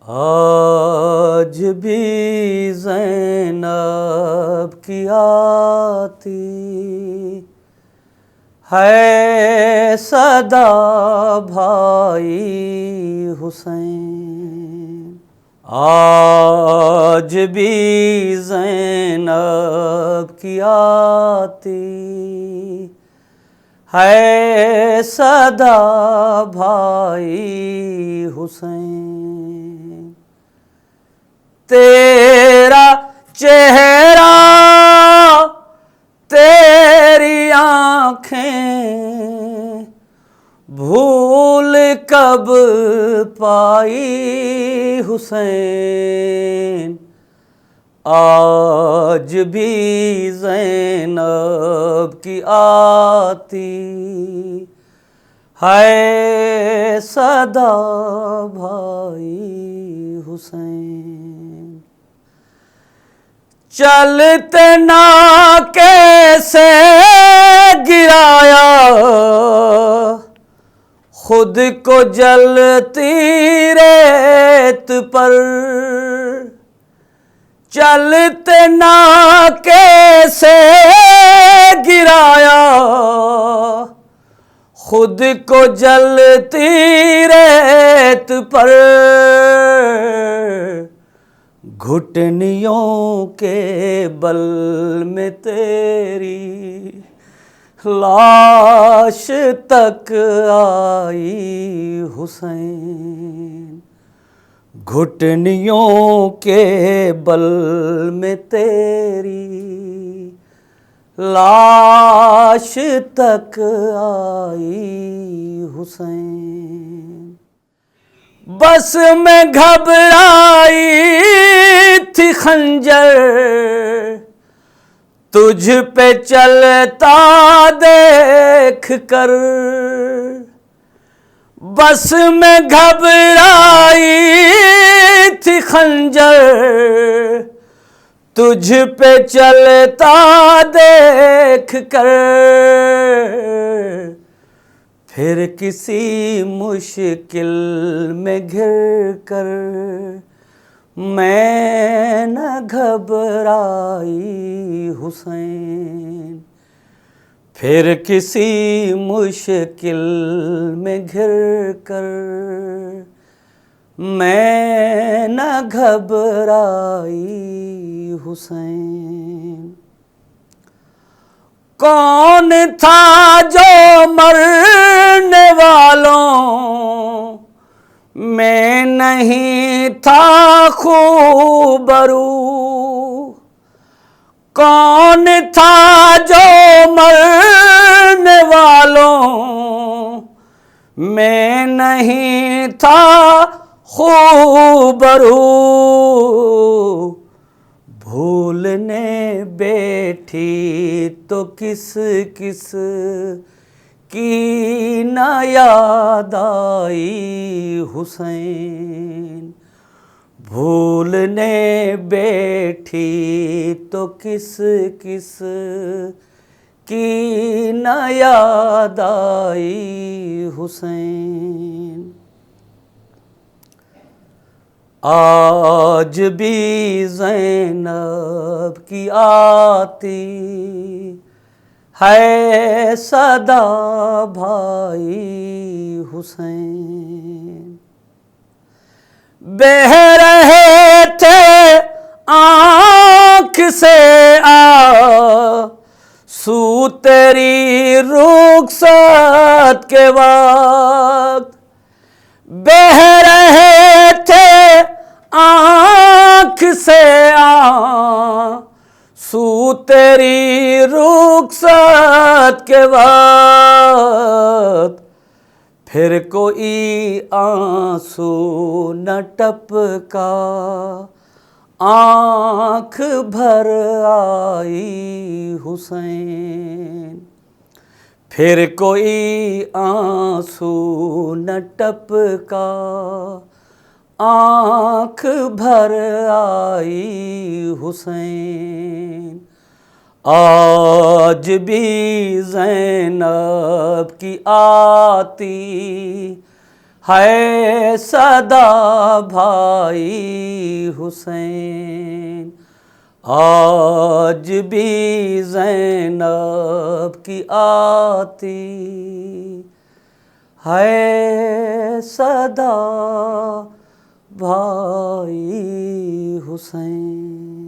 आज भी ज़ैनब की आती है सदा भाई हुसैन। आज भी ज़ैनब की आती है सदा भाई हुसैन। तेरा चेहरा तेरी आँखें भूल कब पाई हुसैन। आज भी ज़ैनब की आती है सदा भाई हुसैन। चलते ना कैसे गिराया खुद को जलती रेत पर। चलते ना कैसे गिराया खुद को जलती रेत पर। घुटनियों के बल में तेरी लाश तक आई हुसैन। घुटनियों के बल में तेरी लाश तक आई हुसैन। बस मैं घबराई थी खंजर तुझ पे चलता देख कर। बस मैं घबराई थी खंजर तुझ पे चलता देख कर। फिर किसी मुश्किल में घिर कर मैं न घबराई हुसैन। फिर किसी मुश्किल में घिर कर मैं न घबराई हुसैन। कौन था जो मरने वालों में नहीं था खूबरू। कौन था जो मरने वालों में नहीं था खूबरू। भूलने बैठी तो किस किस की न याद आई हुसैन। भूलने बैठी तो किस किस की न याद आई हुसैन। आज भी ज़ैनब की आती है सदा भाई हुसैन। बह रहे थे आँख से आंसू तेरी रुखसत के वक्त। बह रहे थे आँख से आंसू तेरी रुखसत के वक्त। फिर कोई आंसू न टपका आँख भर आई हुसैन। फिर कोई आंसू न टपका आँख भर आई हुसैन। आज भी ज़ैनब की आती है सदा भाई हुसैन। आज भी ज़ैनब की आती है सदा भाई हुसैन।